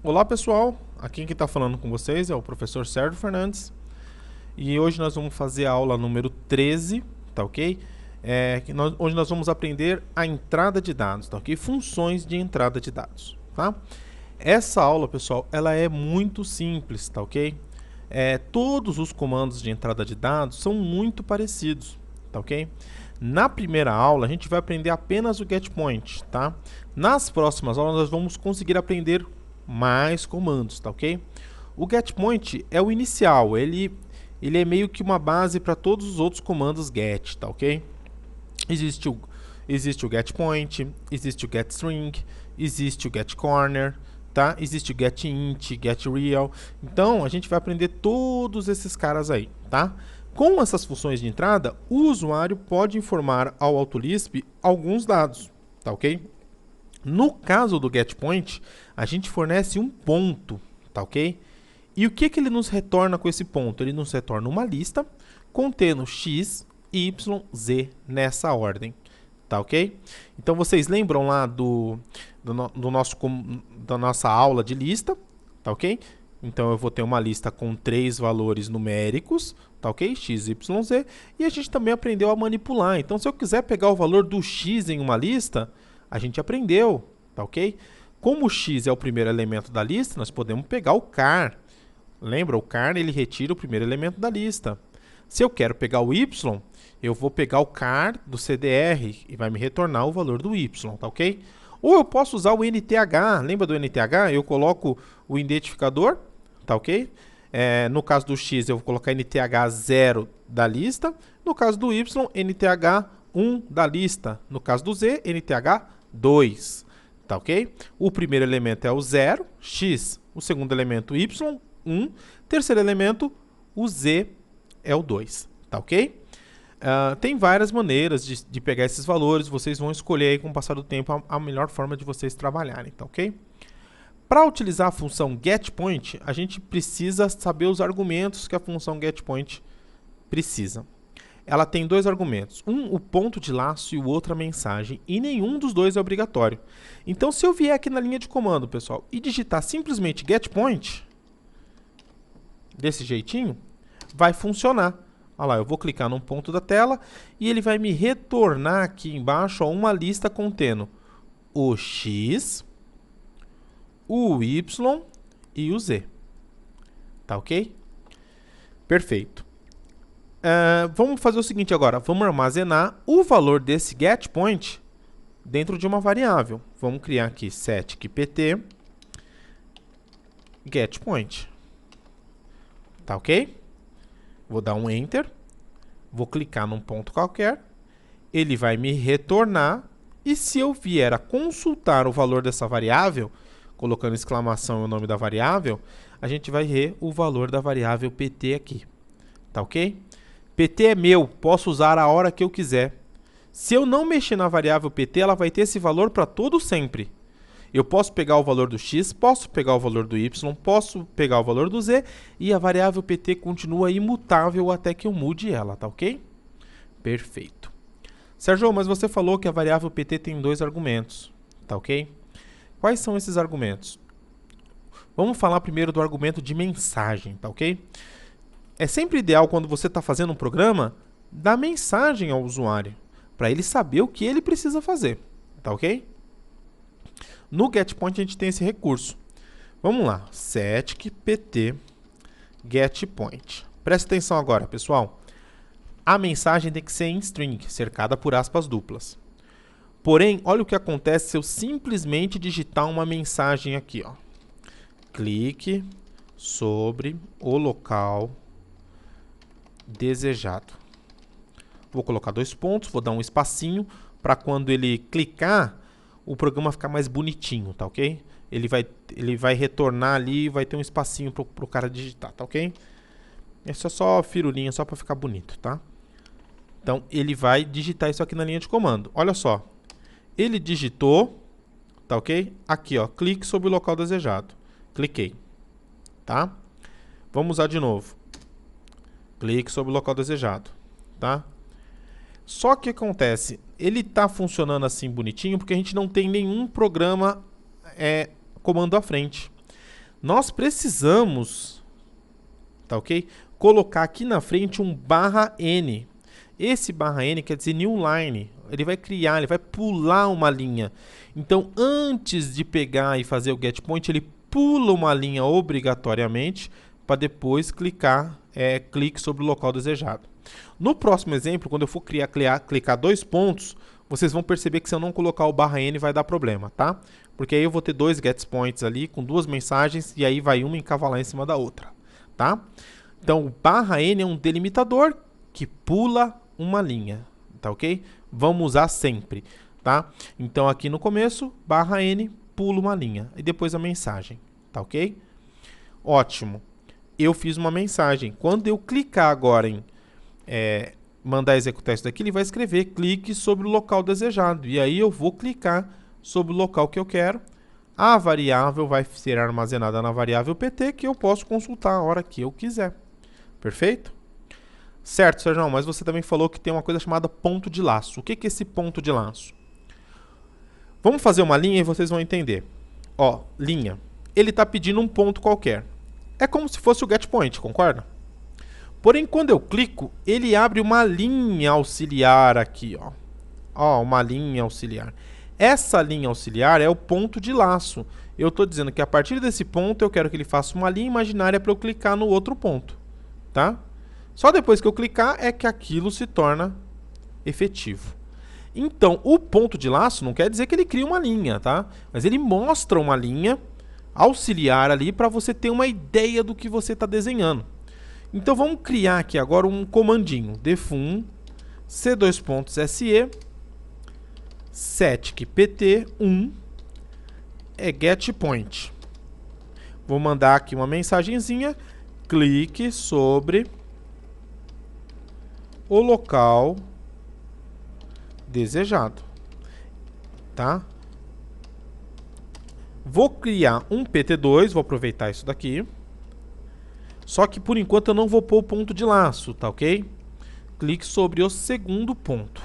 Olá pessoal, aqui quem está falando com vocês é o professor Sérgio Fernandes e hoje nós vamos fazer a aula número 13, tá ok? Onde nós vamos aprender a entrada de dados, tá ok? Funções de entrada de dados, tá? Essa aula, pessoal, ela é muito simples, tá ok? Todos os comandos de entrada de dados são muito parecidos, tá ok? Na primeira aula, a gente vai aprender apenas o getPoint, tá? Nas próximas aulas, nós vamos conseguir aprender mais comandos, tá ok? O getPoint é o inicial, ele é meio que uma base para todos os outros comandos get, tá ok? Existe o getPoint, existe o getString, existe o getCorner, tá? Existe o getInt, getReal. Então, a gente vai aprender todos esses caras aí, tá? Com essas funções de entrada, o usuário pode informar ao AutoLisp alguns dados, tá ok? No caso do getPoint, a gente fornece um ponto, tá ok? E o que ele nos retorna com esse ponto? Ele nos retorna uma lista contendo x, y, z nessa ordem, tá ok? Então vocês lembram lá da nossa aula de lista, tá ok? Então eu vou ter uma lista com 3 valores numéricos, tá ok? X, y, z. E a gente também aprendeu a manipular. Então se eu quiser pegar o valor do x em uma lista, a gente aprendeu, tá ok? Como o x é o primeiro elemento da lista, nós podemos pegar o char. Lembra? O char ele retira o primeiro elemento da lista. Se eu quero pegar o y, eu vou pegar o char do CDR e vai me retornar o valor do y, tá ok? Ou eu posso usar o NTH. Lembra do NTH? Eu coloco o identificador, tá ok? No caso do x, eu vou colocar NTH 0 da lista. No caso do y, NTH 1 da lista. No caso do z, NTH 2, tá ok? O primeiro elemento é o 0, x. O segundo elemento, y, 1. Terceiro elemento, o z é o 2, tá ok? Tem várias maneiras de pegar esses valores, vocês vão escolher aí com o passar do tempo a melhor forma de vocês trabalharem, tá ok? Para utilizar a função getPoint, a gente precisa saber os argumentos que a função getPoint precisa. Ela tem dois argumentos, um o ponto de laço e o outro a mensagem, e nenhum dos dois é obrigatório. Então, se eu vier aqui na linha de comando, pessoal, e digitar simplesmente getPoint, desse jeitinho, vai funcionar. Olha lá, eu vou clicar num ponto da tela e ele vai me retornar aqui embaixo uma lista contendo o x, o y e o z. Tá ok? Perfeito. Vamos fazer o seguinte agora, vamos armazenar o valor desse getPoint dentro de uma variável. Vamos criar aqui setPT getPoint. Tá ok? Vou dar um Enter, vou clicar num ponto qualquer, ele vai me retornar, e se eu vier a consultar o valor dessa variável, colocando exclamação e o nome da variável, a gente vai ver o valor da variável PT aqui. Tá ok? PT é meu, posso usar a hora que eu quiser. Se eu não mexer na variável PT, ela vai ter esse valor para todo sempre. Eu posso pegar o valor do x, posso pegar o valor do y, posso pegar o valor do z, e a variável PT continua imutável até que eu mude ela, tá ok? Perfeito. Sérgio, mas você falou que a variável PT tem dois argumentos, tá ok? Quais são esses argumentos? Vamos falar primeiro do argumento de mensagem, tá ok? É sempre ideal, quando você está fazendo um programa, dar mensagem ao usuário, para ele saber o que ele precisa fazer, tá ok? No getPoint a gente tem esse recurso. Vamos lá, setPT getPoint. Presta atenção agora, pessoal. A mensagem tem que ser em string, cercada por aspas duplas. Porém, olha o que acontece se eu simplesmente digitar uma mensagem aqui, ó. Clique sobre o local desejado. Vou colocar 2 pontos, vou dar um espacinho para quando ele clicar, o programa ficar mais bonitinho, tá ok? Ele vai retornar ali e vai ter um espacinho para o cara digitar, tá ok? Isso é só firulinha, só para ficar bonito, tá? Então, ele vai digitar isso aqui na linha de comando. Olha só, ele digitou, tá ok? Aqui, ó, clique sobre o local desejado. Cliquei, tá? Vamos usar de novo. Clique sobre o local desejado, tá? Só que acontece, ele está funcionando assim bonitinho porque a gente não tem nenhum programa comando à frente. nós precisamos, tá ok? Colocar aqui na frente um /n. Esse /n quer dizer new line. Ele vai criar, ele vai pular uma linha. Então, antes de pegar e fazer o getPoint, ele pula uma linha obrigatoriamente para depois clique sobre o local desejado. No próximo exemplo, quando eu for clicar 2 pontos, vocês vão perceber que se eu não colocar o /n vai dar problema, tá? Porque aí eu vou ter 2 getPoints ali com 2 mensagens e aí vai uma encavalar em cima da outra, tá? Então, o /n é um delimitador que pula uma linha, tá ok? Vamos usar sempre, tá? Então, aqui no começo, /n pula uma linha e depois a mensagem, tá ok? Ótimo. Eu fiz uma mensagem. Quando eu clicar agora em mandar executar isso daqui, ele vai escrever clique sobre o local desejado. E aí eu vou clicar sobre o local que eu quero. A variável vai ser armazenada na variável pt, que eu posso consultar a hora que eu quiser. Perfeito? Certo, Sérgio, mas você também falou que tem uma coisa chamada ponto de laço. O que é esse ponto de laço? Vamos fazer uma linha e vocês vão entender. Ó, linha. Ele está pedindo um ponto qualquer. É como se fosse o getPoint, concorda? Porém, quando eu clico, ele abre uma linha auxiliar aqui, ó. Ó, uma linha auxiliar. Essa linha auxiliar é o ponto de laço. Eu estou dizendo que a partir desse ponto eu quero que ele faça uma linha imaginária para eu clicar no outro ponto, tá? Só depois que eu clicar é que aquilo se torna efetivo. Então, o ponto de laço não quer dizer que ele cria uma linha, tá? Mas ele mostra uma linha auxiliar ali para você ter uma ideia do que você está desenhando. Então, vamos criar aqui agora um comandinho. defun c2.se setcpt1 getPoint. Vou mandar aqui uma mensagenzinha. Clique sobre o local desejado. Tá? Vou criar um pt2. Vou aproveitar isso daqui. Só que, por enquanto, eu não vou pôr o ponto de laço, tá ok? Clique sobre o segundo ponto.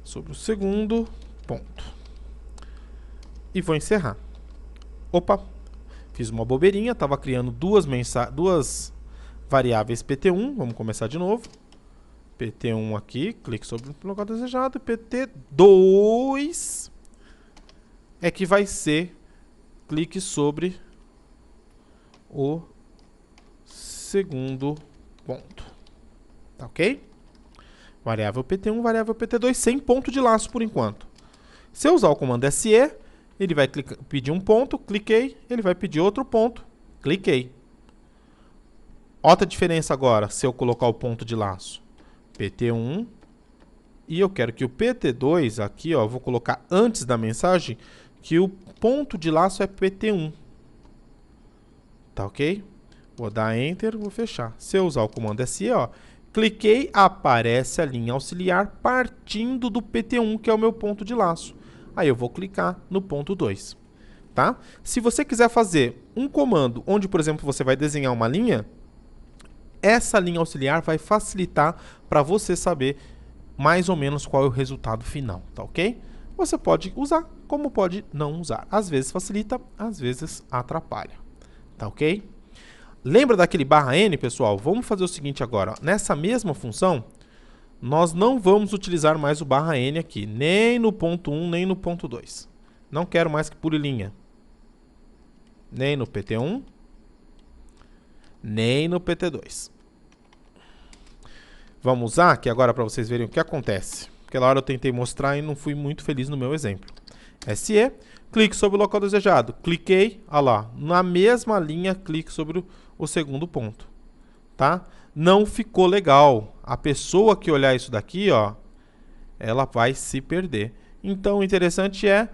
Sobre o segundo ponto. E vou encerrar. Opa, fiz uma bobeirinha, estava criando duas variáveis pt1. Vamos começar de novo. pt1 aqui, clique sobre o local desejado. pt2 é que vai ser, clique sobre o segundo ponto. Tá ok? Variável pt1, variável pt2, sem ponto de laço por enquanto. Se eu usar o comando se, ele vai pedir um ponto, cliquei, ele vai pedir outro ponto, cliquei. Outra diferença agora, se eu colocar o ponto de laço. pt1, e eu quero que o pt2 aqui, ó, eu vou colocar antes da mensagem que o ponto de laço é pt1. Tá ok? Vou dar Enter, vou fechar. Se eu usar o comando se, ó, cliquei, aparece a linha auxiliar partindo do pt1, que é o meu ponto de laço. Aí eu vou clicar no ponto 2. Tá? Se você quiser fazer um comando onde, por exemplo, você vai desenhar uma linha, essa linha auxiliar vai facilitar para você saber mais ou menos qual é o resultado final, tá ok? Você pode usar, como pode não usar. Às vezes facilita, às vezes atrapalha, tá ok? Lembra daquele /n, pessoal? Vamos fazer o seguinte agora. Ó. Nessa mesma função, nós não vamos utilizar mais o /n aqui, nem no ponto 1, nem no ponto 2. Não quero mais que pule linha. Nem no pt1, nem no pt2. Vamos usar aqui agora para vocês verem o que acontece. Aquela hora eu tentei mostrar e não fui muito feliz no meu exemplo. SE, clique sobre o local desejado. Cliquei, olha lá, na mesma linha, clique sobre o segundo ponto. Tá? Não ficou legal. A pessoa que olhar isso daqui, ó, ela vai se perder. Então, o interessante é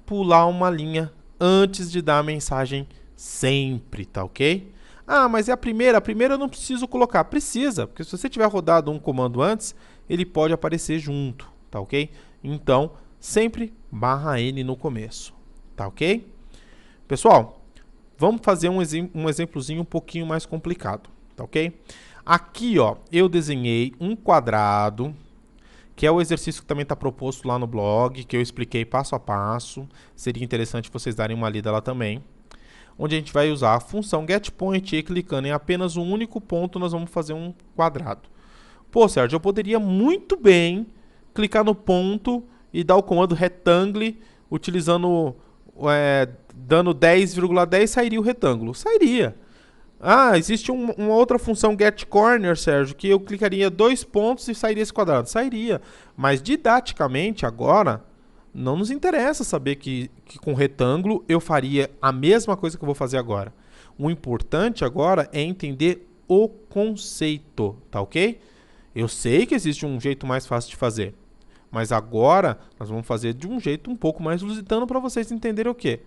pular uma linha antes de dar a mensagem sempre, tá ok? Ah, mas é a primeira? A primeira eu não preciso colocar. Precisa, porque se você tiver rodado um comando antes, ele pode aparecer junto, tá ok? Então, sempre /n no começo, tá ok? Pessoal, vamos fazer um exemplozinho um pouquinho mais complicado, tá ok? Aqui, ó, eu desenhei um quadrado que é o exercício que também está proposto lá no blog, que eu expliquei passo a passo. Seria interessante vocês darem uma lida lá também. Onde a gente vai usar a função getPoint e clicando em apenas um único ponto, nós vamos fazer um quadrado. Pô, Sérgio, eu poderia muito bem clicar no ponto e dar o comando rectangle, utilizando, dando 10,10, sairia o retângulo. Sairia. Ah, existe uma outra função getCorner, Sérgio, que eu clicaria 2 pontos e sairia esse quadrado. Sairia. Mas didaticamente, agora, não nos interessa saber que com retângulo eu faria a mesma coisa que eu vou fazer agora. O importante agora é entender o conceito, tá ok? Eu sei que existe um jeito mais fácil de fazer, mas agora nós vamos fazer de um jeito um pouco mais lusitano para vocês entenderem o quê?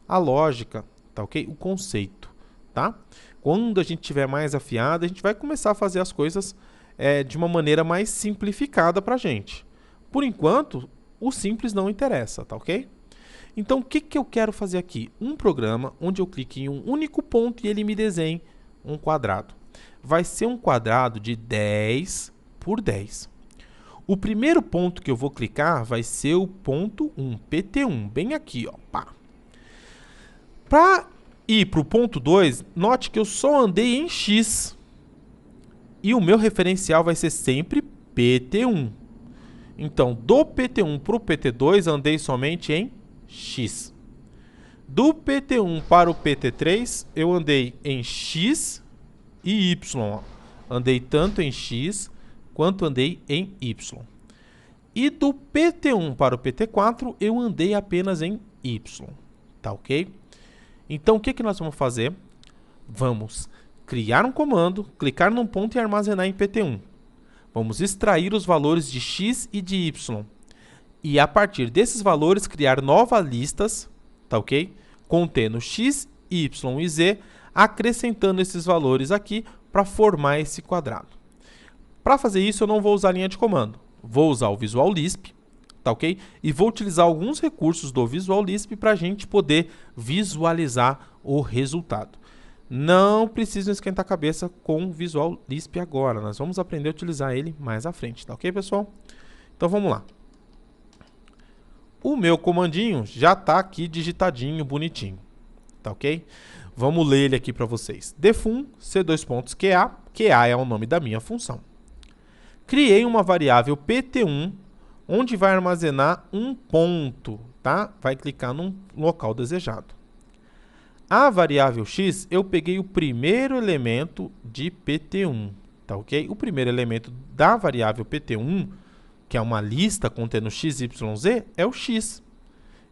A lógica, tá ok? O conceito, tá? Quando a gente tiver mais afiado, a gente vai começar a fazer as coisas de uma maneira mais simplificada para a gente. Por enquanto, o simples não interessa, tá ok? Então, o que eu quero fazer aqui? Um programa onde eu clique em um único ponto e ele me desenhe um quadrado. Vai ser um quadrado de 10 por 10. O primeiro ponto que eu vou clicar vai ser o ponto 1, PT1, bem aqui, ó. Para ir para o ponto 2, note que eu só andei em X. E o meu referencial vai ser sempre PT1. Então, do PT1 para o PT2, andei somente em X. Do PT1 para o PT3, eu andei em X e Y. Andei tanto em X quanto andei em Y. E do PT1 para o PT4, eu andei apenas em Y. Tá ok? Então, o que nós vamos fazer? Vamos criar um comando, clicar num ponto e armazenar em PT1. Vamos extrair os valores de X e de Y. E a partir desses valores, criar novas listas, tá ok? Contendo X, Y e Z, acrescentando esses valores aqui para formar esse quadrado. Para fazer isso, eu não vou usar linha de comando. Vou usar o Visual Lisp, tá ok? E vou utilizar alguns recursos do Visual Lisp para a gente poder visualizar o resultado. Não precisam esquentar a cabeça com o Visual Lisp agora. Nós vamos aprender a utilizar ele mais à frente, tá ok, pessoal? Então vamos lá. O meu comandinho já está aqui digitadinho, bonitinho, tá ok? Vamos ler ele aqui para vocês. Defun C2.QA, QA é o nome da minha função. Criei uma variável PT1, onde vai armazenar um ponto, tá? Vai clicar no local desejado. A variável x, eu peguei o primeiro elemento de PT1, tá ok? O primeiro elemento da variável PT1, que é uma lista contendo x, y, z, é o x.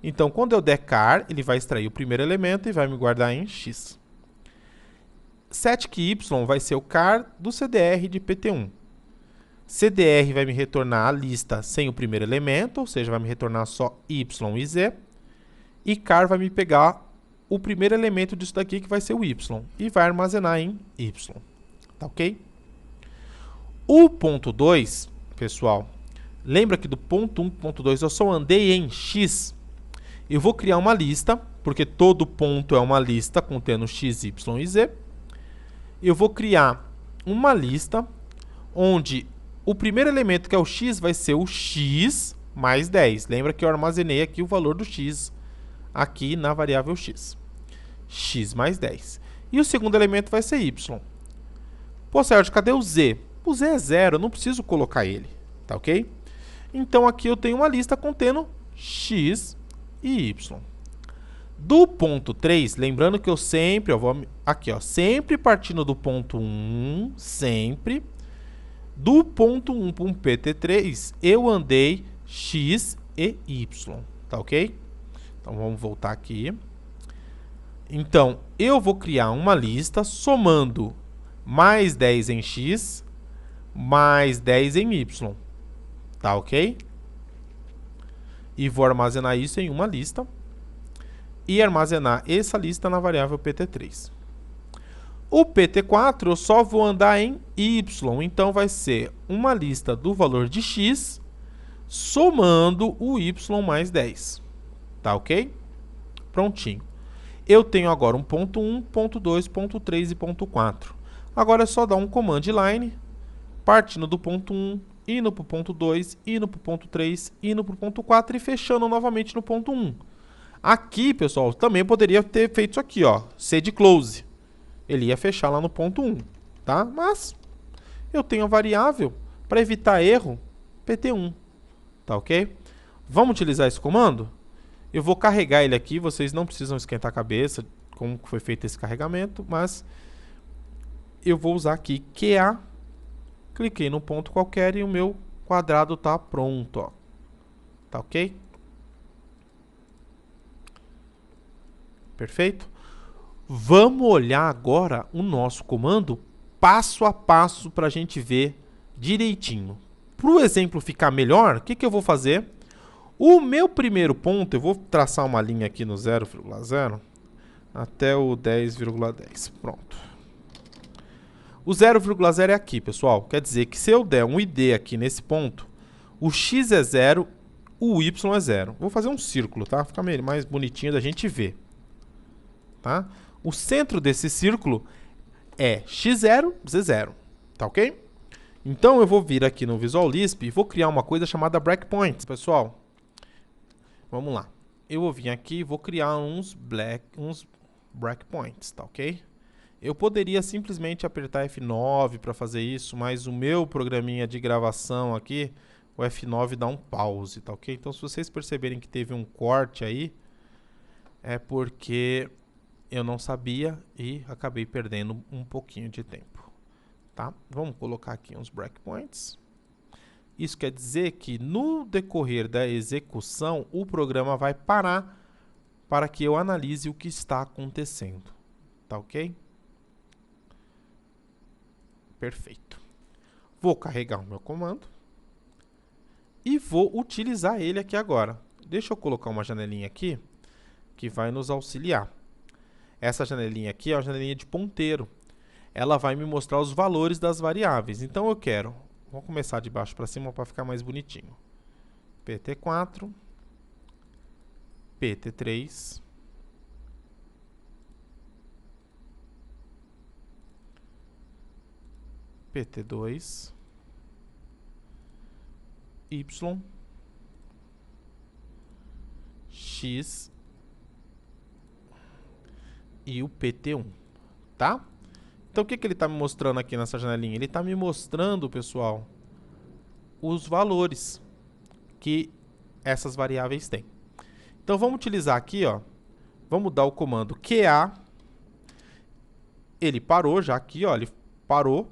Então, quando eu der char, ele vai extrair o primeiro elemento e vai me guardar em x. Setc y vai ser o char do CDR de PT1. CDR vai me retornar a lista sem o primeiro elemento, ou seja, vai me retornar só y e z. E char vai me pegar o primeiro elemento disso daqui, que vai ser o y, e vai armazenar em y. Tá ok? O ponto 2, pessoal, lembra que do ponto 1 para o ponto 2 eu só andei em x. Eu vou criar uma lista, porque todo ponto é uma lista contendo x, y e z. Eu vou criar uma lista onde o primeiro elemento, que é o x, vai ser o x mais 10. Lembra que eu armazenei aqui o valor do x aqui na variável x. X mais 10. E o segundo elemento vai ser y. Pô, Sérgio, cadê o z? O z é 0, eu não preciso colocar ele, tá ok? Então aqui eu tenho uma lista contendo x e y. Do ponto 3, lembrando que eu sempre, sempre partindo do ponto 1, sempre, do ponto 1 para um PT3, eu andei x e y, tá ok? Então vamos voltar aqui. Então, eu vou criar uma lista somando mais 10 em x, mais 10 em y, tá ok? E vou armazenar isso em uma lista e armazenar essa lista na variável PT3. O PT4 eu só vou andar em y, então vai ser uma lista do valor de x somando o y mais 10, tá ok? Prontinho. Eu tenho agora um ponto 1, ponto 2, ponto 3 e ponto 4. Agora é só dar um command line, partindo do ponto 1, indo para o ponto 2, indo para o ponto 3, indo para o ponto 4 e fechando novamente no ponto 1. Aqui, pessoal, também poderia ter feito isso aqui, ó, C de close. Ele ia fechar lá no ponto 1, tá? Mas eu tenho a variável para evitar erro PT1, tá ok? Vamos utilizar esse comando? Eu vou carregar ele aqui, vocês não precisam esquentar a cabeça como foi feito esse carregamento, mas eu vou usar aqui QA, cliquei no ponto qualquer e o meu quadrado está pronto, ó. Tá ok? Perfeito? Vamos olhar agora o nosso comando passo a passo para a gente ver direitinho. Para o exemplo ficar melhor, o que eu vou fazer? O meu primeiro ponto, eu vou traçar uma linha aqui no 0,0 até o 10,10. Pronto. O 0,0 é aqui, pessoal. Quer dizer que se eu der um ID aqui nesse ponto, o x é 0, o y é 0. Vou fazer um círculo, tá? Fica mais bonitinho da gente ver. Tá? O centro desse círculo é x0, z0. Tá ok? Então eu vou vir aqui no Visual Lisp e vou criar uma coisa chamada breakpoints. Pessoal, vamos lá. Eu vou vir aqui e vou criar uns breakpoints, tá ok? Eu poderia simplesmente apertar F9 para fazer isso, mas o meu programinha de gravação aqui, o F9 dá um pause, tá ok? Então se vocês perceberem que teve um corte aí, é porque eu não sabia e acabei perdendo um pouquinho de tempo, tá? Vamos colocar aqui uns breakpoints. Isso quer dizer que no decorrer da execução, o programa vai parar para que eu analise o que está acontecendo, tá ok? Perfeito. Vou carregar o meu comando e vou utilizar ele aqui agora. Deixa eu colocar uma janelinha aqui que vai nos auxiliar. Essa janelinha aqui é a janelinha de ponteiro. Ela vai me mostrar os valores das variáveis. Então eu quero, vamos começar de baixo para cima para ficar mais bonitinho. PT4, PT3, PT2, Y, X e o PT1, tá? Então o que ele está me mostrando aqui nessa janelinha? Ele está me mostrando, pessoal, os valores que essas variáveis têm. Então vamos utilizar aqui, ó, vamos dar o comando QA. Ele parou já aqui, ó, ele parou.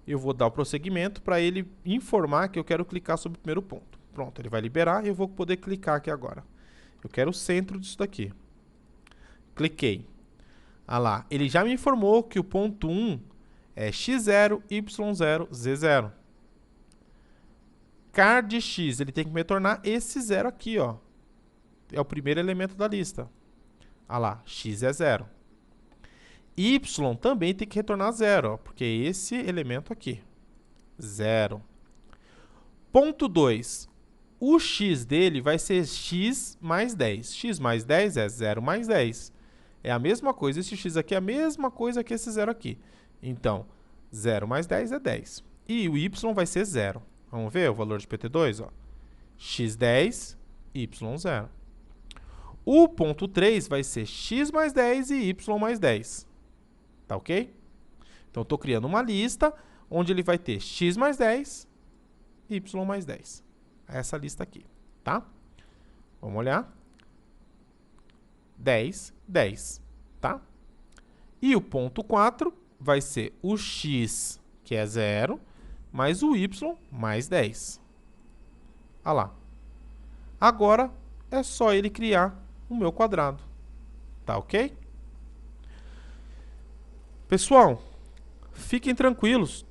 Eu vou dar o prosseguimento para ele informar que eu quero clicar sobre o primeiro ponto. Pronto, ele vai liberar e eu vou poder clicar aqui agora. Eu quero o centro disso daqui. Cliquei. Ah lá, ele já me informou que o ponto 1 é x0, y0, z0. Car de x, ele tem que me retornar esse 0 aqui, ó. É o primeiro elemento da lista. Ah lá, x é 0. Y também tem que retornar 0, ó, porque é esse elemento aqui. 0. Ponto 2. O x dele vai ser x mais 10. X mais 10 é 0 mais 10. É a mesma coisa, esse x aqui é a mesma coisa que esse 0 aqui. Então, 0 mais 10 é 10. E o y vai ser 0. Vamos ver o valor de PT2? Ó. x10, y0. O ponto 3 vai ser x mais 10 e y mais 10. Tá ok? Então, estou criando uma lista onde ele vai ter x mais 10, y mais 10. Essa lista aqui, tá? Vamos olhar. 10, 10, tá? E o ponto 4 vai ser o x, que é 0, mais o y, mais 10. Olha lá. Agora, é só ele criar o meu quadrado. Tá ok? Pessoal, fiquem tranquilos.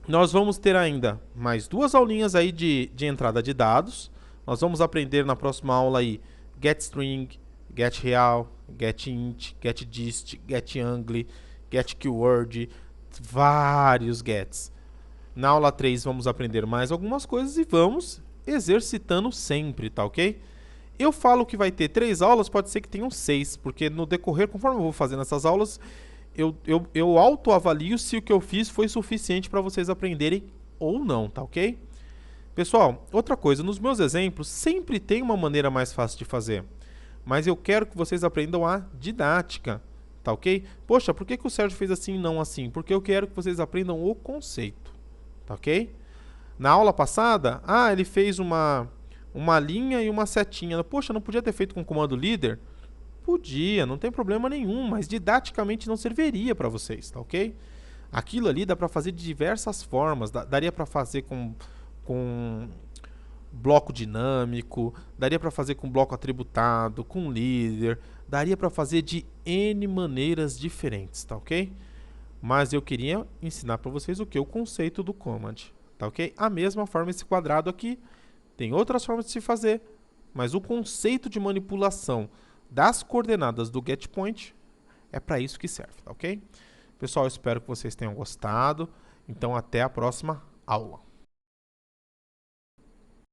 Nós vamos ter ainda mais 2 aulinhas aí de entrada de dados. Nós vamos aprender na próxima aula aí getString, getReal, getInt, getDist, getAngle, getKeyword, vários gets. Na aula 3 vamos aprender mais algumas coisas e vamos exercitando sempre, tá ok? Eu falo que vai ter 3 aulas, pode ser que tenham 6, porque no decorrer, conforme eu vou fazendo essas aulas, eu autoavalio se o que eu fiz foi suficiente para vocês aprenderem ou não, tá ok? Pessoal, outra coisa, nos meus exemplos sempre tem uma maneira mais fácil de fazer, mas eu quero que vocês aprendam a didática, tá ok? Poxa, por que que o Sérgio fez assim e não assim? Porque eu quero que vocês aprendam o conceito, tá ok? Na aula passada, ele fez uma linha e uma setinha. Poxa, não podia ter feito com o comando líder? Podia, não tem problema nenhum, mas didaticamente não serviria para vocês, tá ok? Aquilo ali dá para fazer de diversas formas, daria para fazer com bloco dinâmico, daria para fazer com bloco atributado, com líder, daria para fazer de N maneiras diferentes, tá ok? Mas eu queria ensinar para vocês o que? O conceito do command, tá ok? A mesma forma esse quadrado aqui, tem outras formas de se fazer, mas o conceito de manipulação das coordenadas do getPoint é para isso que serve, tá ok? Pessoal, eu espero que vocês tenham gostado. Então, até a próxima aula.